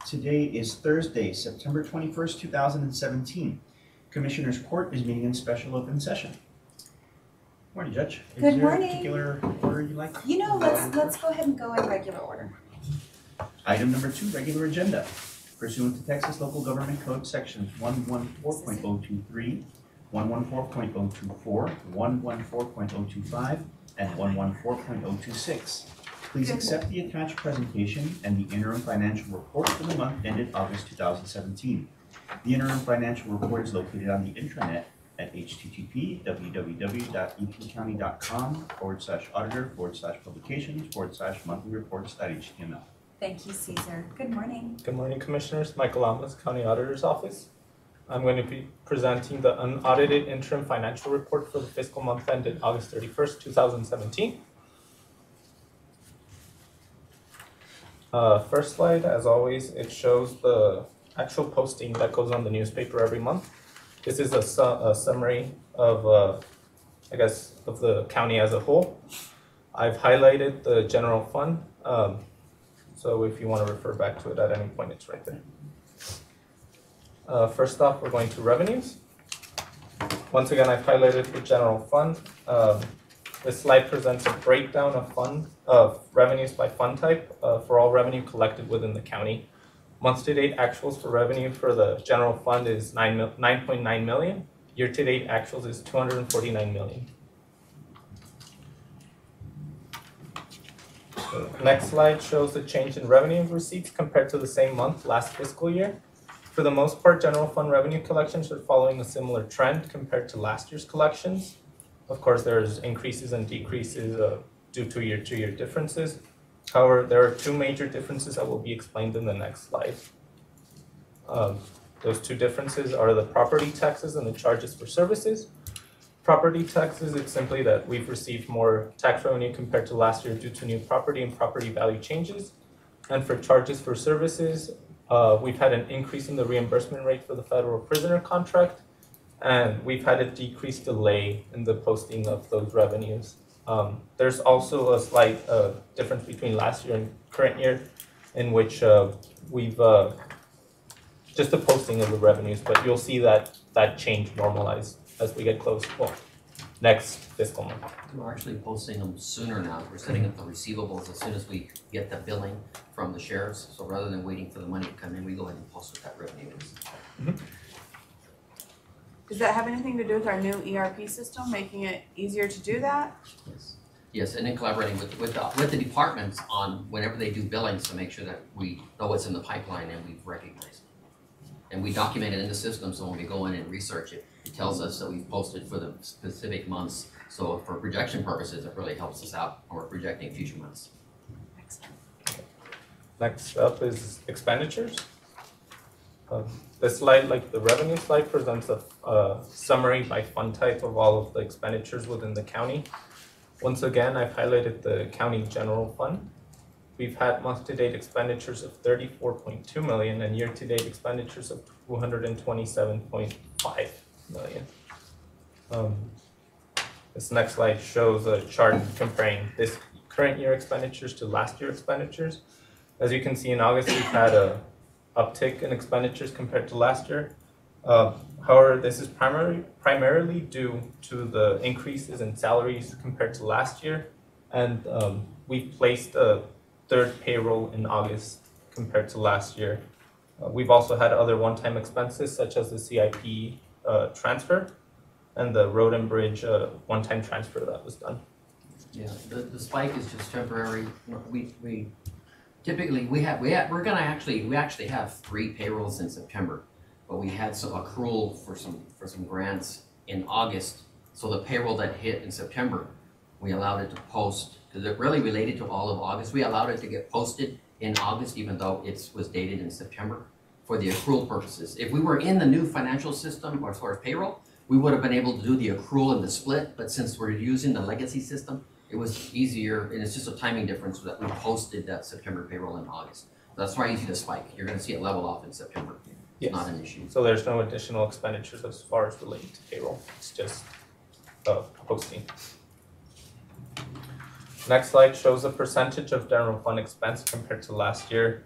Today is Thursday, September 21st, 2017. Commissioners Court is meeting in special open session. Morning, Judge. Good morning. Is there a particular order you like? Let's go ahead and go in regular order. Item number 2, regular agenda. Pursuant to Texas Local Government Code Sections 114.023, 114.024, 114.025, and 114.026. Please accept the attached presentation and the interim financial report for the month ended August 2017. The interim financial report is located on the intranet at http://auditor/publications/monthly-reports.html. Thank you, Caesar. Good morning. Good morning, Commissioners. Michael Amos, County Auditor's Office. I'm going to be presenting the unaudited interim financial report for the fiscal month ended August 31st, 2017. First slide, as always, it shows the actual posting that goes on the newspaper every month. This is a summary of, of the county as a whole. I've highlighted the general fund, so if you want to refer back to it at any point, it's right there. First off, we're going to revenues. Once again, I've highlighted the general fund. This slide presents a breakdown of revenues by fund type for all revenue collected within the county. Month-to-date actuals for revenue for the general fund is 9.9 million. Year-to-date actuals is 249 million. The next slide shows the change in revenue receipts compared to the same month last fiscal year. For the most part, general fund revenue collections are following a similar trend compared to last year's collections. Of course, there's increases and decreases due to year-to-year differences. However, there are two major differences that will be explained in the next slide. Those two differences are the property taxes and the charges for services. Property taxes, it's simply that we've received more tax revenue compared to last year due to new property and property value changes. And for charges for services, we've had an increase in the reimbursement rate for the federal prisoner contract, and we've had a decreased delay in the posting of those revenues. There's also a slight difference between last year and current year in which we've just the posting of the revenues, but you'll see that change normalize as we get close, well, next fiscal month. We're actually posting them sooner now. We're setting up the receivables as soon as we get the billing from the sheriffs. So rather than waiting for the money to come in, we go ahead and post what that revenue is. Does that have anything to do with our new ERP system, making it easier to do that? Yes. Yes, and then collaborating with the departments on whenever they do billings to make sure that we know what's in the pipeline and we've recognized it. And we document it in the system, so when we go in and research it, it tells us that we've posted for the specific months. So for projection purposes, it really helps us out when we're projecting future months. Excellent. Next up is expenditures. This slide, like the revenue slide, presents a summary by fund type of all of the expenditures within the county. Once again, I've highlighted the county general fund. We've had month-to-date expenditures of 34.2 million and year-to-date expenditures of 227.5 million. This next slide shows a chart comparing this current year expenditures to last year expenditures. As you can see, in August, we've had a uptick in expenditures compared to last year. However, this is primarily due to the increases in salaries compared to last year, and we've placed a third payroll in August compared to last year. We've also had other one-time expenses such as the CIP transfer and the road and bridge one-time transfer that was done. Yeah, the spike is just temporary. We typically we actually have 3 payrolls in September, but we had some accrual for some grants in August. So the payroll that hit in September, we allowed it to post because it really related to all of August. We allowed it to get posted in August, even though it was dated in September, for the accrual purposes. If we were in the new financial system or as far as payroll, we would have been able to do the accrual and the split. But since we're using the legacy system, it was easier, and it's just a timing difference that we posted that September payroll in August. That's why you see the spike. You're going to see it level off in September. It's Yes. not an issue. So there's no additional expenditures as far as related to payroll. It's just posting. Next slide shows the percentage of general fund expense compared to last year.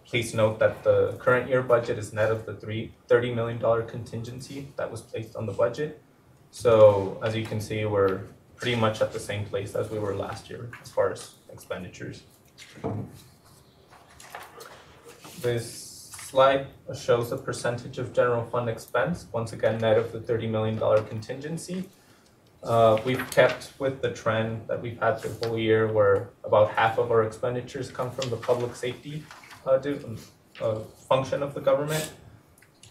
Please note that the current year budget is net of the $30 million contingency that was placed on the budget. So as you can see, we're pretty much at the same place as we were last year as far as expenditures. This slide shows the percentage of general fund expense, once again net of the $30 million contingency. We've kept with the trend that we've had the whole year, where about half of our expenditures come from the public safety function of the government.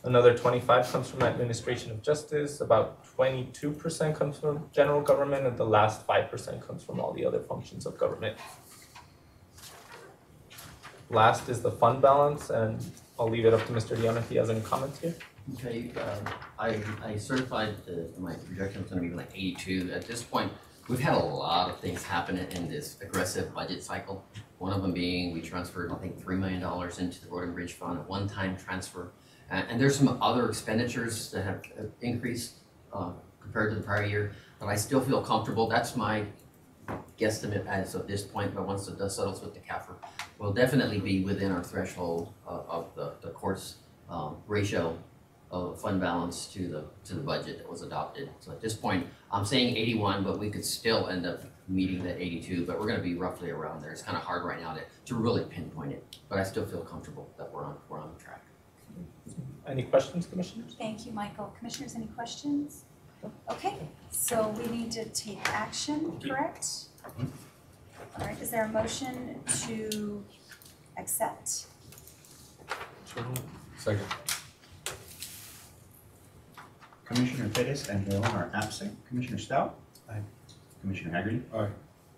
Another 25% comes from administration of justice, about 22% comes from general government, and the last 5% comes from all the other functions of government. Last is the fund balance, and I'll leave it up to Mr. Young if he has any comments here. Okay, I certified my projection's gonna be like 82. At this point, we've had a lot of things happen in this aggressive budget cycle. One of them being we transferred, I think, $3 million into the Road and Bridge Fund, a one-time transfer. And there's some other expenditures that have increased compared to the prior year, but I still feel comfortable. That's my guesstimate as of this point, but once the dust settles with the CAFR, we'll definitely be within our threshold of the court's ratio of fund balance to the budget that was adopted. So at this point, I'm saying 81, but we could still end up meeting that 82, but we're gonna be roughly around there. It's kind of hard right now to really pinpoint it, but I still feel comfortable that we're on track. Any questions, commissioners? Thank you, Michael. Commissioners, any questions? Okay, so we need to take action, correct? All right, is there a motion to accept? Second. Commissioner Pettis and Leon are absent. Commissioner Stout? Aye. Commissioner Haggerty? Aye.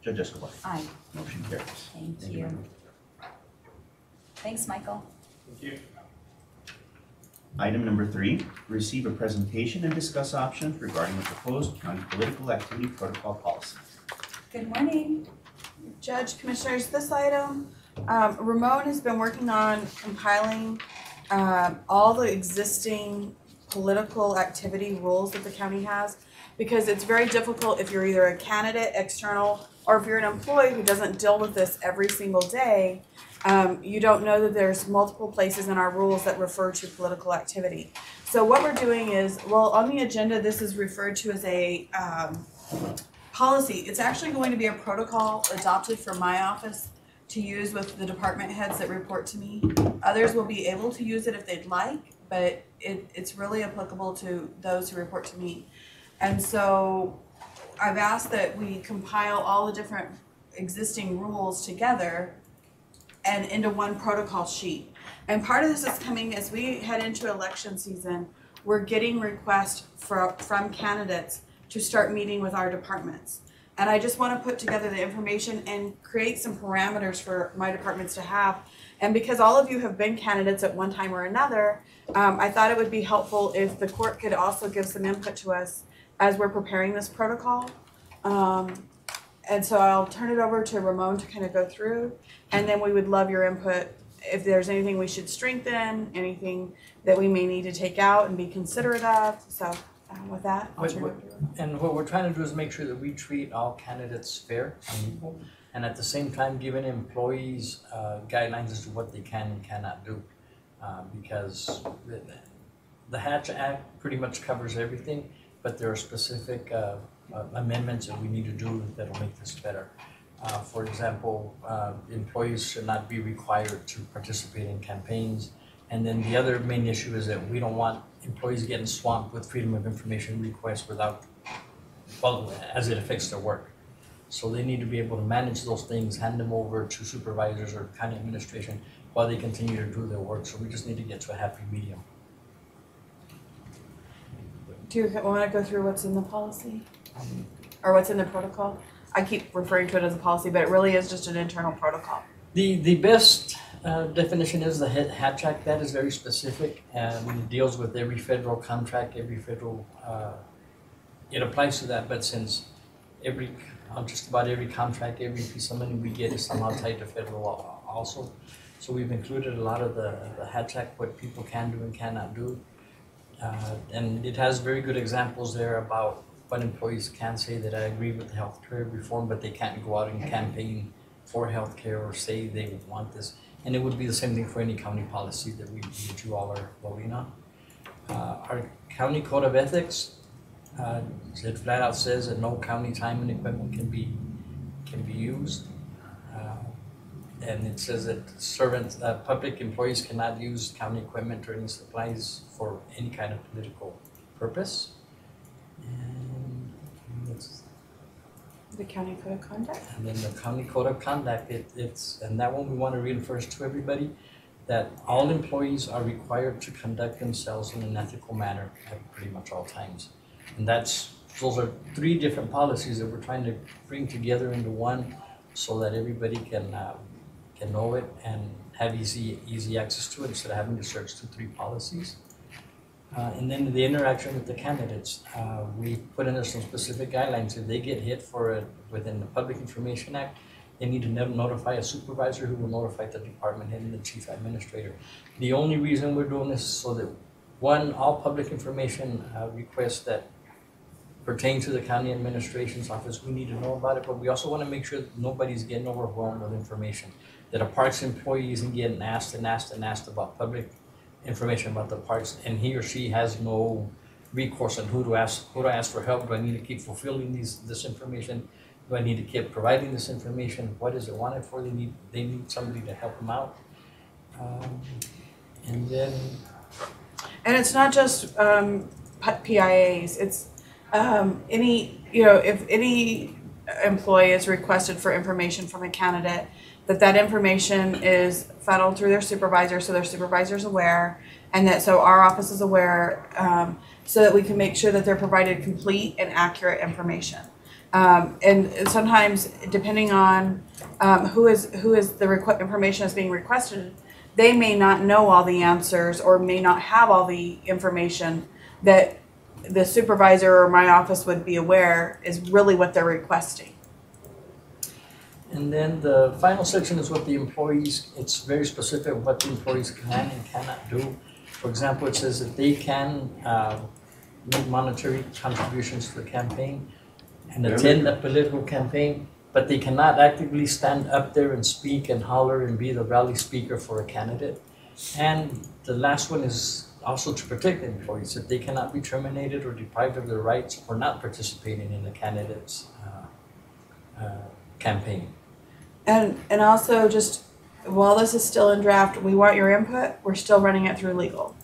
Judge Escobar? Aye. Motion carries. Thank very you. much. Thanks, Michael. Thank you. Item number 3, receive a presentation and discuss options regarding the proposed county political activity protocol policy. Good morning. Judge, Commissioners, this item, Ramon has been working on compiling all the existing political activity rules that the county has, because it's very difficult if you're either a candidate, external, or if you're an employee who doesn't deal with this every single day. You don't know that there's multiple places in our rules that refer to political activity. So what we're doing is, well, on the agenda, this is referred to as a policy. It's actually going to be a protocol adopted from my office to use with the department heads that report to me. Others will be able to use it if they'd like, but it's really applicable to those who report to me. And so I've asked that we compile all the different existing rules together and into one protocol sheet. And part of this is coming as we head into election season. We're getting requests from candidates to start meeting with our departments. And I just want to put together the information and create some parameters for my departments to have. And because all of you have been candidates at one time or another, I thought it would be helpful if the court could also give some input to us as we're preparing this protocol. And so I'll turn it over to Ramon to kind of go through, and then we would love your input if there's anything we should strengthen, anything that we may need to take out and be considerate of. So with that, I'll turn it over to you. And what we're trying to do is make sure that we treat all candidates fair and equal, and at the same time giving employees guidelines as to what they can and cannot do. Because the Hatch Act pretty much covers everything, but there are specific amendments that we need to do that will make this better. For example, employees should not be required to participate in campaigns. And then the other main issue is that we don't want employees getting swamped with freedom of information requests without, well, as it affects their work. So they need to be able to manage those things, hand them over to supervisors or county administration while they continue to do their work. So we just need to get to a happy medium. Do you want to go through what's in the policy? Or what's in the protocol? I keep referring to it as a policy, but it really is just an internal protocol. The best definition is the Hatch Act. That is very specific, and it deals with every federal contract, every federal, it applies to that, but since just about every contract, every piece of money we get is somehow tied to federal law also. So we've included a lot of the Hatch Act, what people can do and cannot do. And it has very good examples there about what employees can say, that I agree with the healthcare reform, but they can't go out and campaign for healthcare or say they want this. And it would be the same thing for any county policy that you all are voting on. Our county code of ethics, it flat out says that no county time and equipment can be used. And it says that public employees cannot use county equipment or any supplies for any kind of political purpose. And The county code of conduct? And then the county code of conduct, and that one we want to reinforce to everybody, that all employees are required to conduct themselves in an ethical manner at pretty much all times. And those are 3 different policies that we're trying to bring together into one so that everybody can know it and have easy access to it instead of having to search through 3 policies. And then the interaction with the candidates, we put in there some specific guidelines. If they get hit for it within the Public Information Act, they need to notify a supervisor who will notify the department head and the chief administrator. The only reason we're doing this is so that, one, all public information requests that pertain to the county administration's office, we need to know about it, but we also want to make sure that nobody's getting overwhelmed with information, that a parks employee isn't getting asked about public information about the parks, and he or she has no recourse on who to ask for help. Do I need to keep fulfilling this information? Do I need to keep providing this information? What is it wanted for? They need somebody to help them out. And it's not just PIAs. It's if any employee is requested for information from a candidate, that information is funneled through their supervisor, so their supervisor's aware, and so our office is aware, so that we can make sure that they're provided complete and accurate information. And sometimes, depending on who is the information that's being requested, they may not know all the answers or may not have all the information that the supervisor or my office would be aware is really what they're requesting. And then the final section is what the employees, it's very specific what the employees can and cannot do. For example, it says that they can make monetary contributions to the campaign and attend a political campaign, but they cannot actively stand up there and speak and holler and be the rally speaker for a candidate. And the last one is also to protect the employees, that they cannot be terminated or deprived of their rights for not participating in the candidate's campaign. And also, just while this is still in draft, we want your input. We're still running it through legal.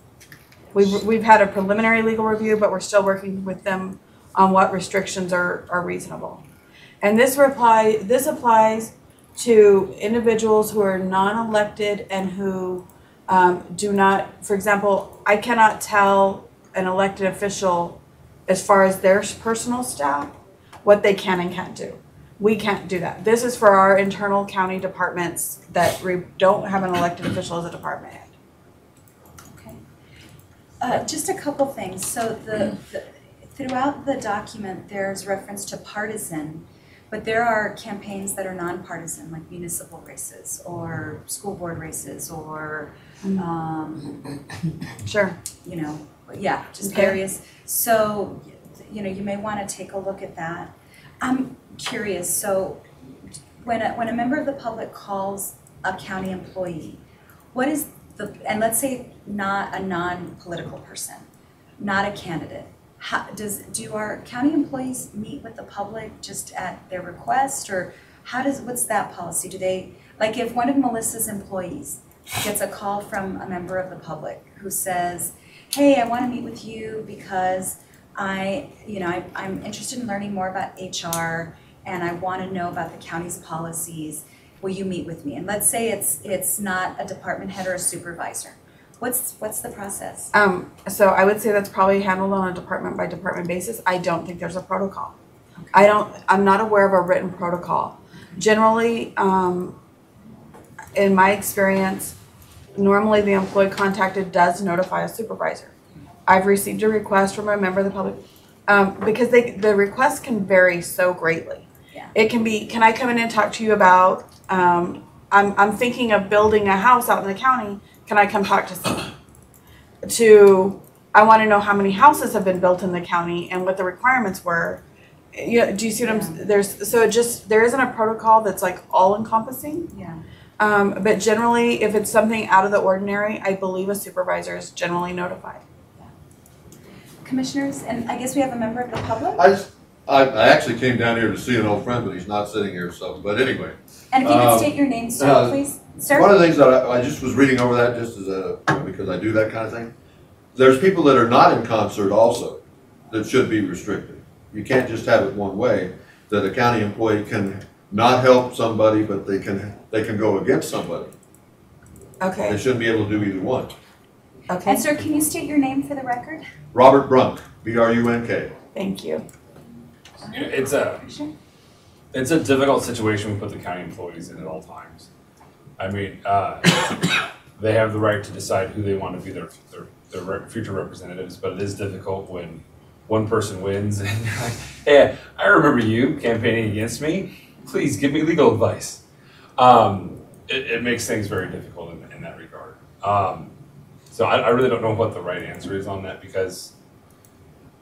We've had a preliminary legal review, but we're still working with them on what restrictions are reasonable. And this applies to individuals who are non-elected and who do not, for example, I cannot tell an elected official as far as their personal staff what they can and can't do. We can't do that. This is for our internal county departments that don't have an elected official as a department head. Okay. Just a couple things. So throughout the document, there's reference to partisan, but there are campaigns that are nonpartisan, like municipal races or school board races or, Sure. Just various. So, you may want to take a look at that. I'm curious, so when a member of the public calls a county employee, what is and let's say not a non-political person, not a candidate, do our county employees meet with the public just at their request, or what's that policy? Do they, like if one of Melissa's employees gets a call from a member of the public who says, hey, I want to meet with you because I'm interested in learning more about HR and I want to know about the county's policies. Will you meet with me? And let's say it's not a department head or a supervisor. What's the process? So I would say that's probably handled on a department by department basis. I don't think there's a protocol. Okay. I'm not aware of a written protocol. Generally, in my experience, normally the employee contacted does notify a supervisor. I've received a request from a member of the public because the requests can vary so greatly. Yeah. It can be, can I come in and talk to you about, I'm thinking of building a house out in the county. Can I come talk to someone? I want to know how many houses have been built in the county and what the requirements were. Do you see what I'm, there isn't a protocol that's like all encompassing. Yeah. But generally, if it's something out of the ordinary, I believe a supervisor is generally notified. Commissioners, and I guess we have a member of the public? I actually came down here to see an old friend, but he's not sitting here, so, but anyway. And if you could state your name, sir, please. Sir? One of the things that I just was reading over that just as because I do that kind of thing. There's people that are not in concert also that should be restricted. You can't just have it one way, that a county employee can not help somebody, but they can go against somebody. Okay. They shouldn't be able to do either one. Okay. And sir, can you state your name for the record? Robert Brunk, B-R-U-N-K. Thank you. It's a difficult situation we put the county employees in at all times. I mean, they have the right to decide who they want to be their future representatives, but it is difficult when one person wins and you're like, hey, I remember you campaigning against me. Please give me legal advice. It makes things very difficult in that regard. So I really don't know what the right answer is on that, because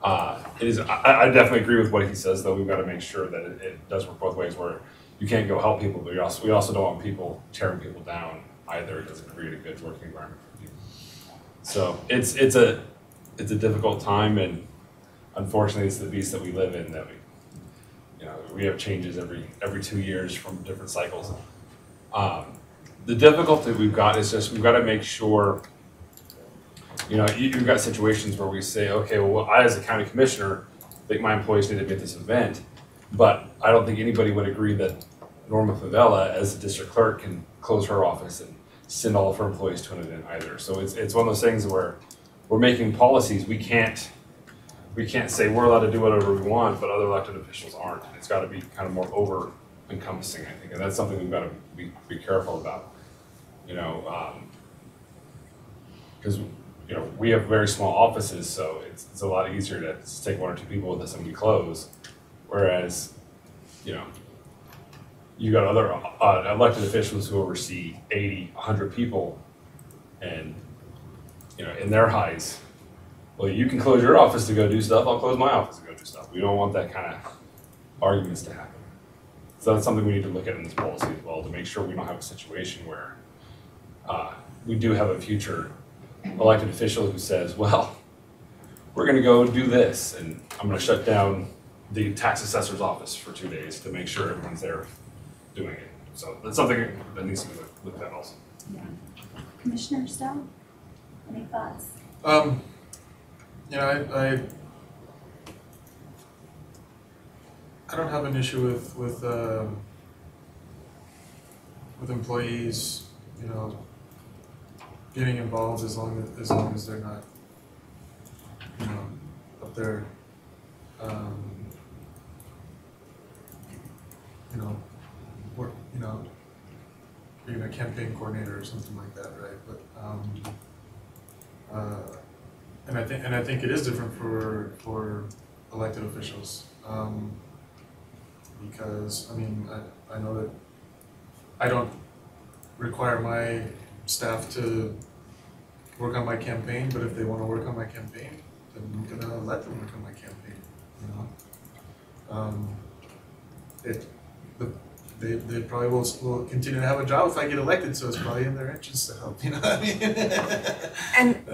it is. I definitely agree with what he says, though. We've got to make sure that it does work both ways, where you can't go help people, but we also don't want people tearing people down either. It doesn't create a good working environment for people. So it's a difficult time, and unfortunately, it's the beast that we live in. That we have changes every 2 years from different cycles. The difficulty we've got is just we've got to make sure. You've got situations where we say, okay, well, I as a county commissioner think my employees need to be at this event, but I don't think anybody would agree that Norma Favela, as a district clerk, can close her office and send all of her employees to an event either. So it's one of those things where we're making policies. We can't say we're allowed to do whatever we want, but other elected officials aren't. It's got to be kind of more over encompassing, I think, and that's something we've got to be careful about. Because we have very small offices, so it's a lot easier to just take 1 or 2 people with us and we close. Whereas, you got other elected officials who oversee 80, 100 people, and in their highs, well, you can close your office to go do stuff. I'll close my office to go do stuff. We don't want that kind of arguments to happen. So that's something we need to look at in this policy as well, to make sure we don't have a situation where we do have a future elected official who says, well, we're going to go do this, and I'm going to shut down the tax assessor's office for 2 days to make sure everyone's there doing it. So that's something that needs to be looked at also. Yeah. Commissioner Stone, any thoughts? I don't have an issue with employees, getting involved as long as they're not, up there, being a campaign coordinator or something like that, right? But and I think it is different for elected officials, because I know that I don't require my staff to work on my campaign, but if they want to work on my campaign, then I'm gonna let them work on my campaign. They probably will continue to have a job if I get elected, so it's probably in their interest to help. You know what I mean?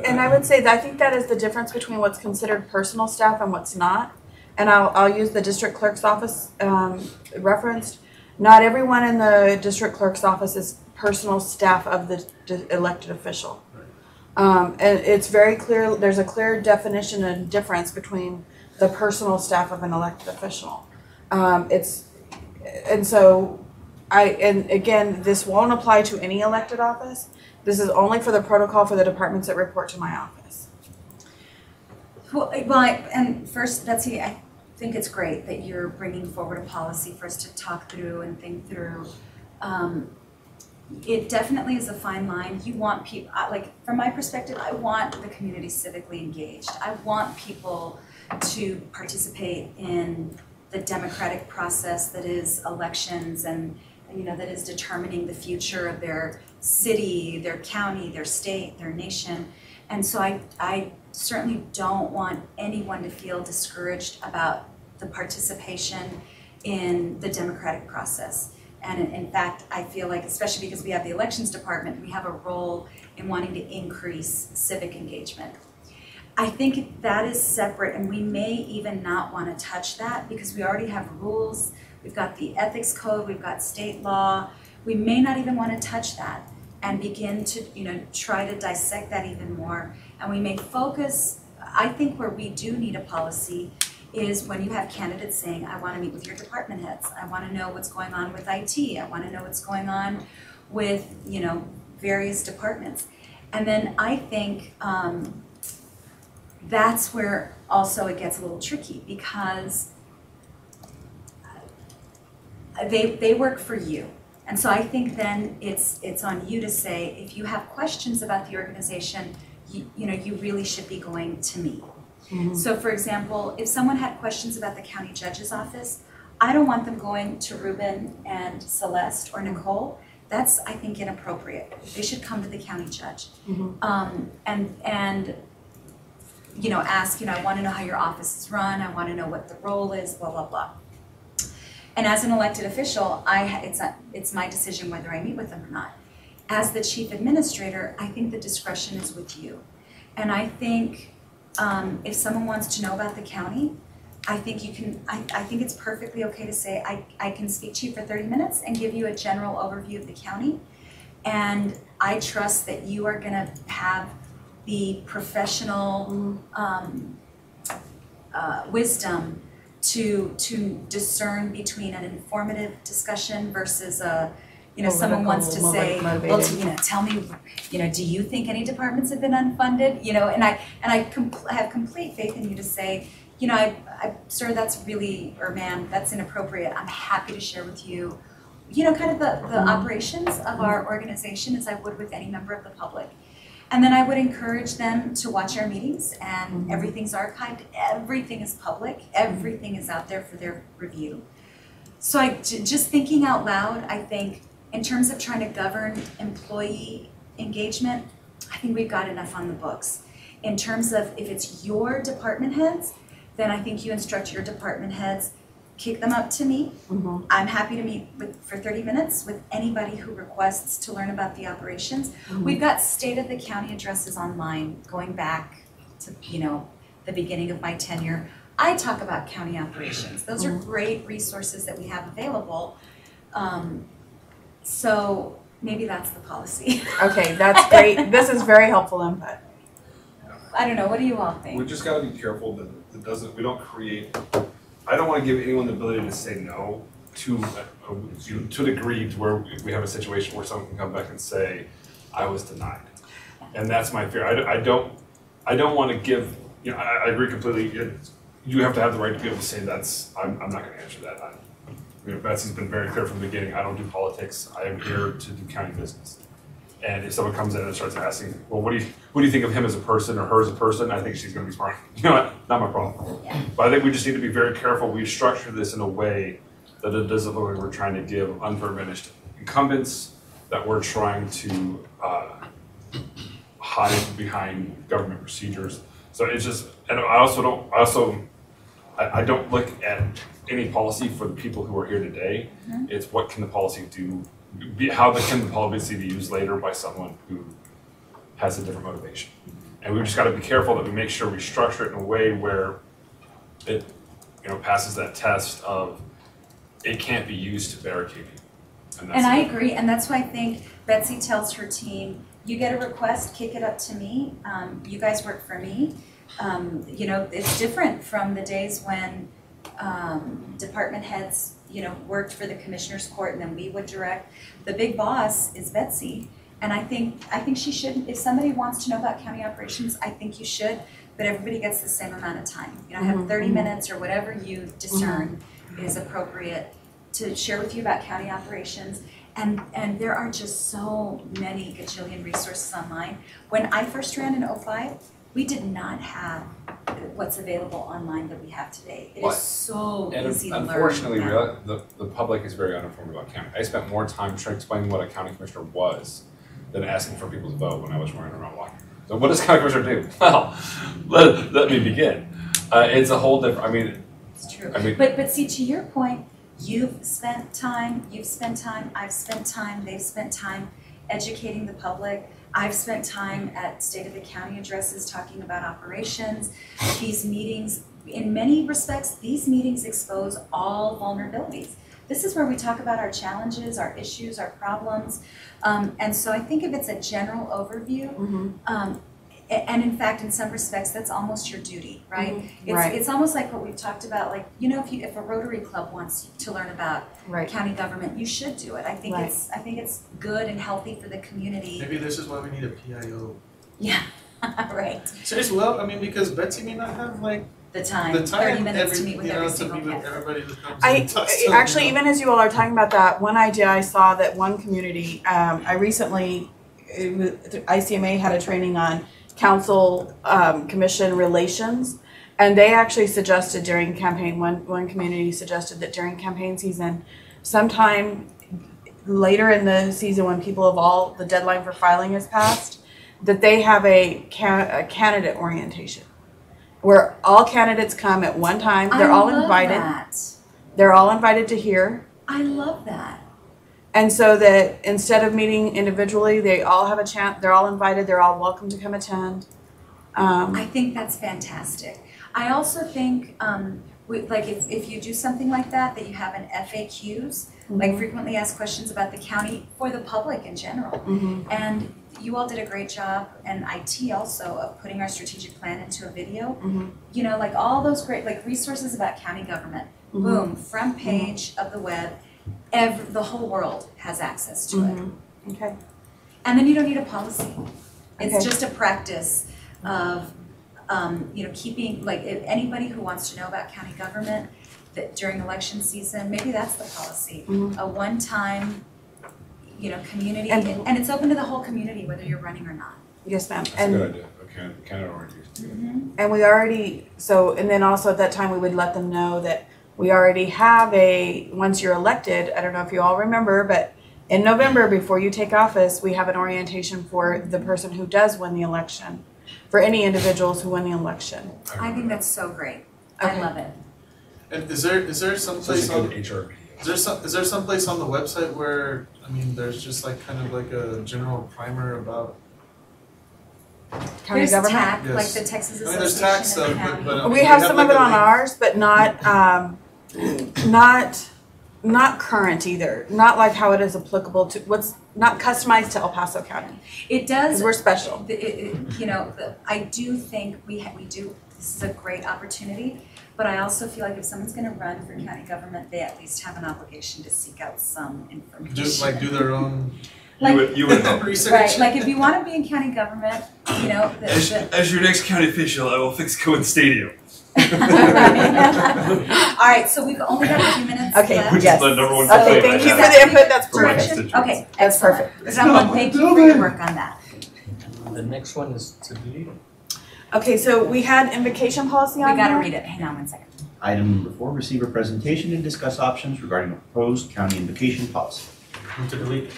And I would say that I think that is the difference between what's considered personal staff and what's not. And I'll use the district clerk's office referenced. Not everyone in the district clerk's office is personal staff of the elected official. And it's very clear, there's a clear definition and difference between the personal staff of an elected official. And again, this won't apply to any elected office. This is only for the protocol for the departments that report to my office. And first, Betsy, I think it's great that you're bringing forward a policy for us to talk through and think through. It definitely is a fine line. You want people, from my perspective, I want the community civically engaged. I want people to participate in the democratic process that is elections and that is determining the future of their city, their county, their state, their nation. And so I certainly don't want anyone to feel discouraged about the participation in the democratic process. And in fact, I feel like, especially because we have the elections department, we have a role in wanting to increase civic engagement. I think that is separate, and we may even not want to touch that because we already have rules. We've got the ethics code, we've got state law. We may not even want to touch that and begin to, try to dissect that even more. And we may focus, I think where we do need a policy is when you have candidates saying, I want to meet with your department heads. I want to know what's going on with IT. I want to know what's going on with, various departments. And then I think that's where also it gets a little tricky because they work for you. And so I think then it's on you to say, if you have questions about the organization, you really should be going to me. Mm-hmm. So for example, if someone had questions about the county judge's office, I don't want them going to Ruben and Celeste or Nicole. That's, I think, inappropriate. They should come to the county judge. Mm-hmm. And ask, I want to know how your office is run. I want to know what the role is, blah, blah, blah. And as an elected official, it's my decision whether I meet with them or not. As the chief administrator, I think the discretion is with you. And I think if someone wants to know about the county, I think you can, I think it's perfectly okay to say, I can speak to you for 30 minutes and give you a general overview of the county. And I trust that you are gonna have the professional wisdom to discern between an informative discussion versus a, someone wants to say, well, tell me, do you think any departments have been unfunded? And I have complete faith in you to say, sir, that's really, or ma'am, that's inappropriate. I'm happy to share with you, kind of the operations of our organization as I would with any member of the public. And then I would encourage them to watch our meetings, and everything's archived, everything is public, everything is out there for their review. So just thinking out loud, I think in terms of trying to govern employee engagement, I think we've got enough on the books. In terms of if it's your department heads, then I think you instruct your department heads, kick them up to me. Mm-hmm. I'm happy to meet for 30 minutes with anybody who requests to learn about the operations. Mm-hmm. We've got state of the county addresses online going back to, the beginning of my tenure. I talk about county operations. Those are great resources that we have available. So maybe that's the policy. Okay, that's great. This is very helpful input. I don't know, what do you all think? We just gotta be careful that we don't create, I don't wanna give anyone the ability to say no to a degree to where we have a situation where someone can come back and say, I was denied. And that's my fear. I don't wanna give, I agree completely. You have to have the right to be able to say I'm not gonna answer that. Betsy's been very clear from the beginning, I don't do politics, I am here to do county business. And if someone comes in and starts asking, well, what do you think of him as a person or her as a person? I think she's gonna be smart. Not my problem. Yeah. But I think we just need to be very careful. We structure this in a way that it doesn't look like we're trying to give unpermitted incumbents, that we're trying to hide behind government procedures. So it's just, and I don't look at any policy for the people who are here today. Mm-hmm. It's what can the policy do, how can the policy be used later by someone who has a different motivation. And we've just got to be careful that we make sure we structure it in a way where it passes that test of it can't be used to barricade you. And I agree, and that's why I think Betsy tells her team, you get a request, kick it up to me, you guys work for me. It's different from the days when department heads, worked for the commissioner's court and then we would direct. The big boss is Betsy, and I think she should, if somebody wants to know about county operations, I think you should, but everybody gets the same amount of time. Have 30 minutes or whatever you discern is appropriate to share with you about county operations. And there are just so many gajillion resources online. When I first ran in 2005, we did not have what's available online that we have today. It is so easy to learn. Unfortunately, the public is very uninformed about county. I spent more time trying to explain what a county commissioner was than asking for people to vote when I was running around walking. So what does county commissioner do? Well, let me begin. It's a whole different, It's true. But see, to your point, You've spent time, I've spent time, they've spent time educating the public. I've spent time at State of the County addresses talking about operations. These meetings, in many respects, these meetings expose all vulnerabilities. This is where we talk about our challenges, our issues, our problems. And so I think if it's a general overview, and in fact, in some respects, that's almost your duty, right? It's almost like what we've talked about, like, you know, if a Rotary Club wants to learn about county government, you should do it. I think it's good and healthy for the community. Maybe this is why we need a PIO. Yeah, right. Seriously, well, I mean, because Betsy may not have like The time, the time 30 minutes to meet with every to single meet with candidate. everybody who comes and talks to Actually, them, even as you all are talking about that, one idea I saw that one community, I recently, ICMA had a training on council commission relations, and they actually suggested during campaign, one community suggested that during campaign season, sometime later in the season when people have all, the deadline for filing has passed, that they have a candidate orientation where all candidates come at one time. They're all invited. They're all invited to hear. I love that. And so that instead of meeting individually, they all have a chance. They're all invited. They're all welcome to come attend. I think that's fantastic. I also think, like if you do something like that, that you have an FAQs, like frequently asked questions about the county for the public in general. And you all did a great job, and IT also, of putting our strategic plan into a video. You know, like all those great like resources about county government. Boom, front page of the web. The whole world has access to it. Okay. And then you don't need a policy. It's Okay. just a practice of, you know, keeping, like, if anybody who wants to know about county government that during election season, maybe that's the policy. A one-time, you know, community, and it's open to the whole community, whether you're running or not. Yes, ma'am. That's a good idea. Okay, Canada orientation. And we already, and then also at that time, we would let them know that we already have once you're elected, I don't know if you all remember, but in November, before you take office, we have an orientation for the person who does win the election, for any individuals who win the election. I think that's so great. Okay. I love it. And is there some place Such a on good HR. is there some place on the website where, I mean, there's just like kind of like a general primer about, County There's government. TAC, Yes. like the Texas I mean, there's Association tax of stuff, County. but I mean, We have some of like it a on link. ours, but not current either. Not like how it is applicable to what's not customized to El Paso County. It does. Because we're special. You know, I do think we do. This is a great opportunity, but I also feel like if someone's going to run for county government, they at least have an obligation to seek out some information. Do their own You would know. research. Right, like if you want to be in county government, you know, As your next county official, I will fix Cohen Stadium. All right, so we've only got a few minutes Okay, left. Which yes. is the number one So- Okay, complaint thank you I for have. the input. That's Direction? perfect. Okay, That's excellent. perfect. Someone, thank you for your work on that. The next one is to delete. Okay, so we had invocation policy We on gotta here. read it. Hang on 1 second. Item number 4, receive a presentation and discuss options regarding a proposed county invocation policy. To delete.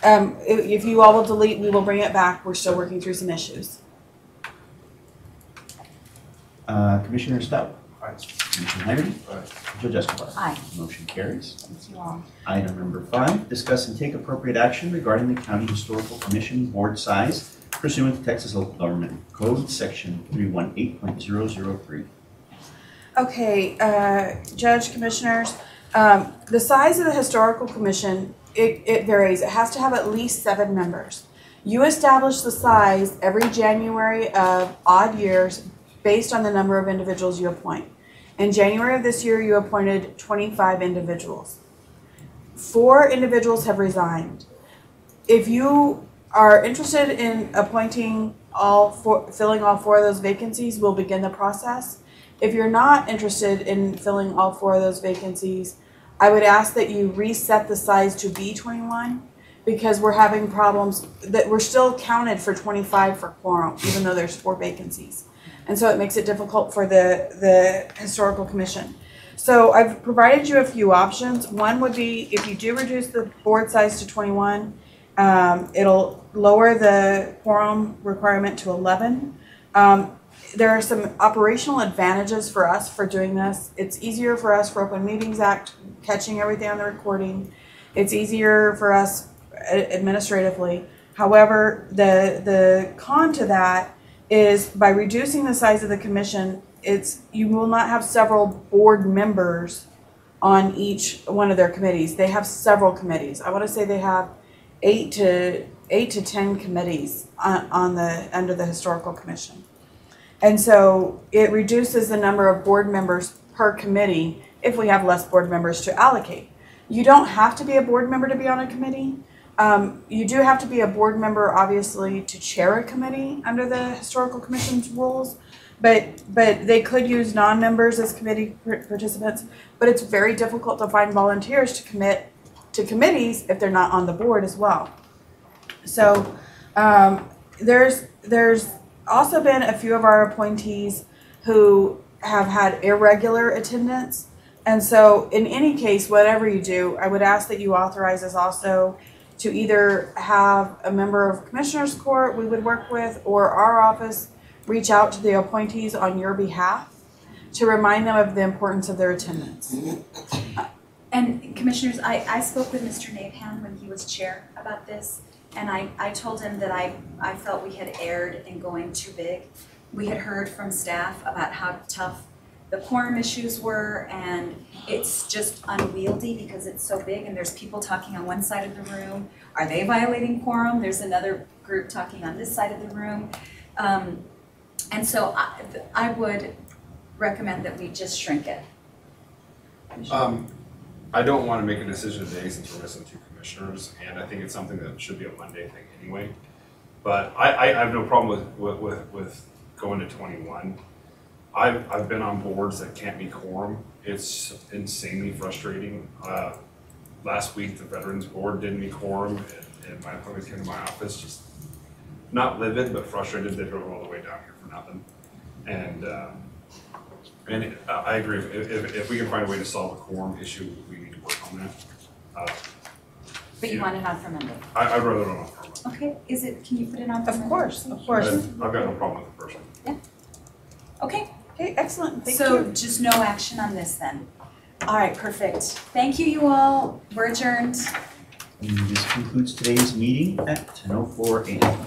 If you all will delete, we will bring it back. We're still working through some issues. Commissioner Stout. Aye. Commissioner Hegarty. Aye. Judge Escobar. Aye. Motion carries. Thank you all. Item number 5, discuss and take appropriate action regarding the County Historical Commission board size pursuant to Texas Local Government Code, Section 318.003. Okay, Judge, Commissioners, the size of the Historical Commission, it varies. It has to have at least 7 members. You establish the size every January of odd years based on the number of individuals you appoint. In January of this year, you appointed 25 individuals. 4 individuals have resigned. If you are interested in appointing filling all 4 of those vacancies, we'll begin the process. If you're not interested in filling all 4 of those vacancies, I would ask that you reset the size to be 21 because we're having problems that we're still counted for 25 for quorum, even though there's 4 vacancies. And so it makes it difficult for the Historical Commission. So I've provided you a few options. One would be if you do reduce the board size to 21, it'll lower the quorum requirement to 11. there are some operational advantages for us for doing this. It's easier for us for Open Meetings Act, catching everything on the recording. It's easier for us administratively. However, the con to that is by reducing the size of the commission, you will not have several board members on each one of their committees. They have several committees. I want to say they have 8 to 10 committees under the historical commission. And so it reduces the number of board members per committee if we have less board members to allocate. You don't have to be a board member to be on a committee. You do have to be a board member, obviously, to chair a committee under the historical commission's rules, but they could use non-members as committee participants, but it's very difficult to find volunteers to commit to committees if they're not on the board as well. So there's also been a few of our appointees who have had irregular attendance. And so in any case, whatever you do, I would ask that you authorize us also to either have a member of Commissioners Court we would work with, or our office reach out to the appointees on your behalf to remind them of the importance of their attendance. And Commissioners, I spoke with Mr. Napan when he was chair about this, and I told him that I felt we had erred in going too big. We had heard from staff about how tough the quorum issues were, and it's just unwieldy because it's so big and there's people talking on one side of the room. Are they violating quorum? There's another group talking on this side of the room. And so I would recommend that we just shrink it. I don't want to make a decision today since we're missing 2 commissioners, and I think it's something that should be a Monday thing anyway. But I have no problem with going to 21. I've been on boards that can't be quorum. It's insanely frustrating. Last week, the Veterans Board didn't meet quorum, and my employees came to my office just not livid, but frustrated. They drove all the way down here for nothing. And I agree. If we can find a way to solve a quorum issue, we need to work on that. But you want it on for Monday? I'd rather not for Monday. Okay, can you put it on for Monday? Of course, of course. I've got no problem with the first one. Okay, Okay, excellent, thank you. so just no action on this then. All right, perfect. Thank you all. We're adjourned. And this concludes today's meeting at 10:04 a.m.